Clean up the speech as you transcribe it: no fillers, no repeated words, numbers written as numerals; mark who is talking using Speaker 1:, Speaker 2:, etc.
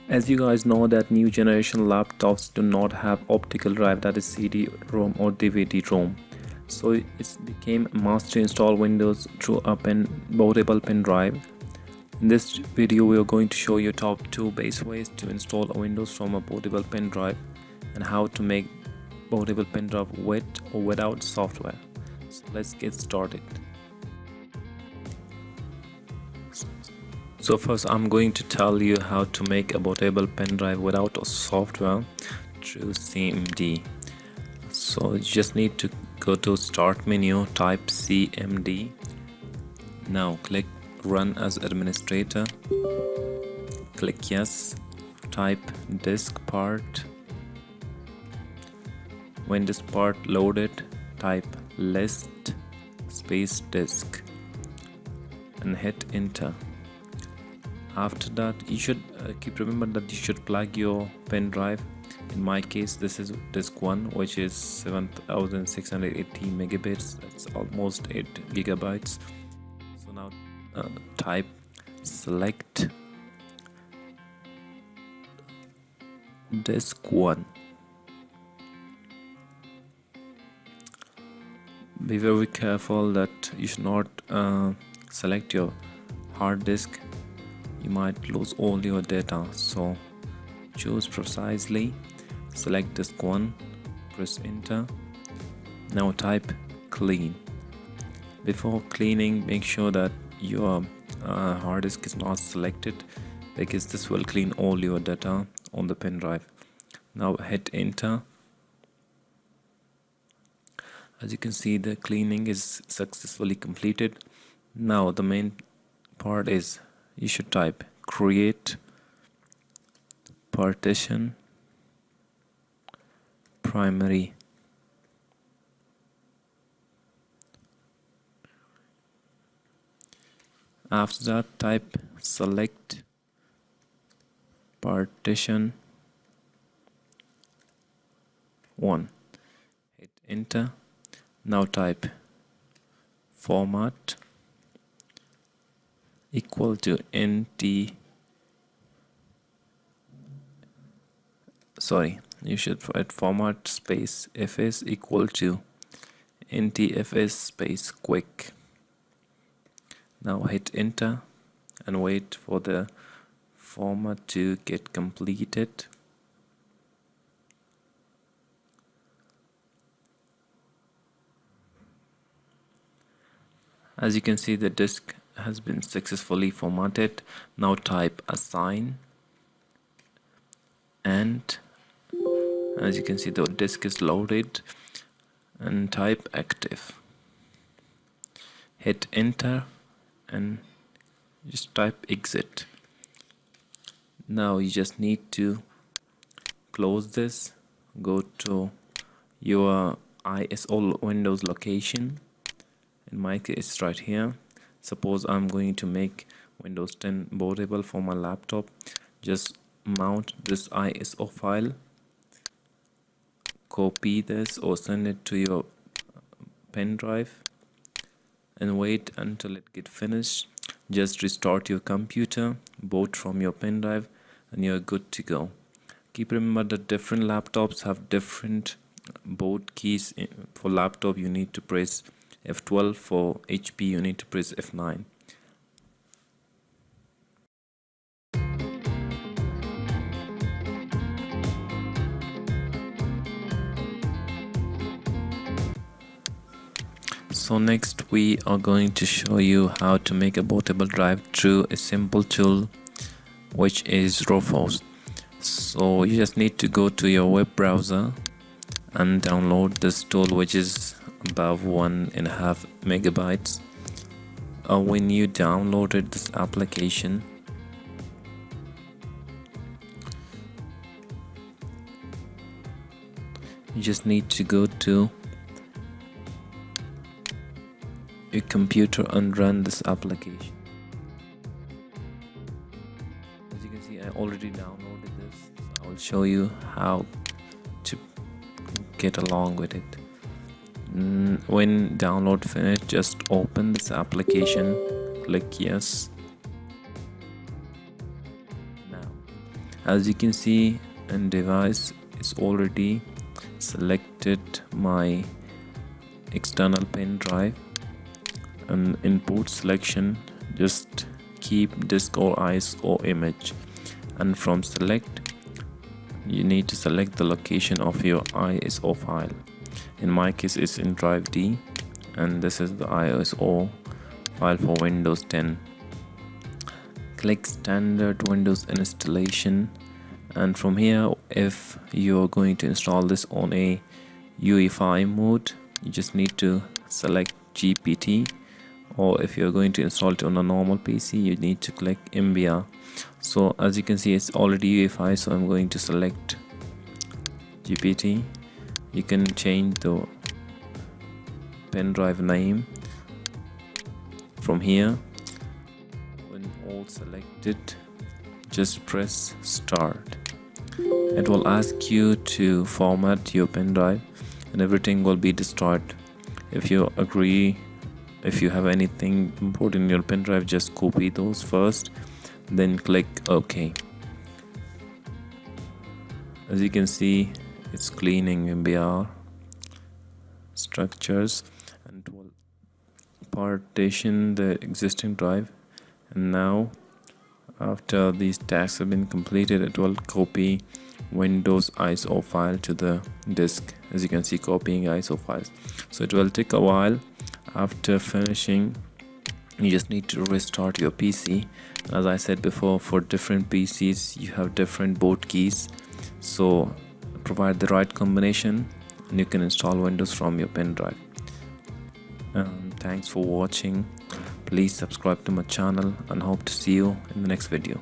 Speaker 1: As you guys know that new generation laptops do not have optical drive, that is CD-ROM or DVD-ROM. So it became a must to install Windows through a bootable pen drive. In this video we are going to show you top 2 base ways to install a Windows from a bootable pen drive and how to make bootable pen drive with or without software. So let's get started. So first I'm going to tell you how to make a bootable pen drive without a software through CMD. So you just need to go to start menu, type CMD. Now click run as administrator. Click yes. Type disk part. When this part loaded, type list space disk and hit enter. After that you should remember that you should plug your pen drive. In my case this is disk 1, which is 7680 megabits. That's almost 8 gigabytes. So now type select disk 1. Be very careful that you should not select your hard disk. You might lose all your data, so choose precisely, select disk 1, press enter. Now type clean. Before cleaning, make sure that your hard disk is not selected, because this will clean all your data on the pen drive. Now hit enter. As you can see, the cleaning is successfully completed. Now the main part is you should type create partition primary. After that, type select partition 1. Hit enter. Now type format equal to you should write format space fs equal to ntfs space quick. Now hit enter and wait for the format to get completed. As you can see, the disk has been successfully formatted. Now type assign, and as you can see the disk is loaded, and type active. Hit enter and just type exit. Now you just need to close this, go to your ISO Windows location. In my case it's right here. Suppose I'm going to make Windows 10 bootable for my laptop. Just mount this ISO file, copy this or send it to your pen drive and wait until it gets finished. Just restart your computer, boot from your pen drive, and you're good to go. Keep remember that different laptops have different boot keys. For laptop you need to press F12, for HP you need to press F9. So next we are going to show you how to make a bootable drive through a simple tool, which is Rufus. So you just need to go to your web browser and download this tool, which is above 1.5 megabytes. When you downloaded this application, you just need to go to your computer and run this application. As you can see, I already downloaded this, so I will show you how to get along with it. When download finished, just open this application, click yes. Now As you can see in device, it's already selected my external pen drive, and input selection just keep disk or ISO image, and from select you need to select the location of your ISO file. In my case it's in drive D, and this is the ISO file for Windows 10. Click standard Windows installation, and from here if you're going to install this on a UEFI mode, you just need to select GPT, or if you're going to install it on a normal PC, you need to click MBR. So as you can see, it's already UEFI, so I'm going to select GPT. You can change the pen drive name from here. When all selected, just press start. It will ask you to format your pen drive and everything will be destroyed. If you agree, if you have anything important in your pen drive, just copy those first, then click OK. As you can see, it's cleaning MBR structures, and it will partition the existing drive. And now after these tasks have been completed, it will copy Windows ISO file to the disk. As you can see, copying ISO files, so it will take a while. After finishing, you just need to restart your PC. As I said before, for different PCs you have different boot keys, so provide the right combination and you can install Windows from your pen drive. Thanks for watching. Please subscribe to my channel and hope to see you in the next video.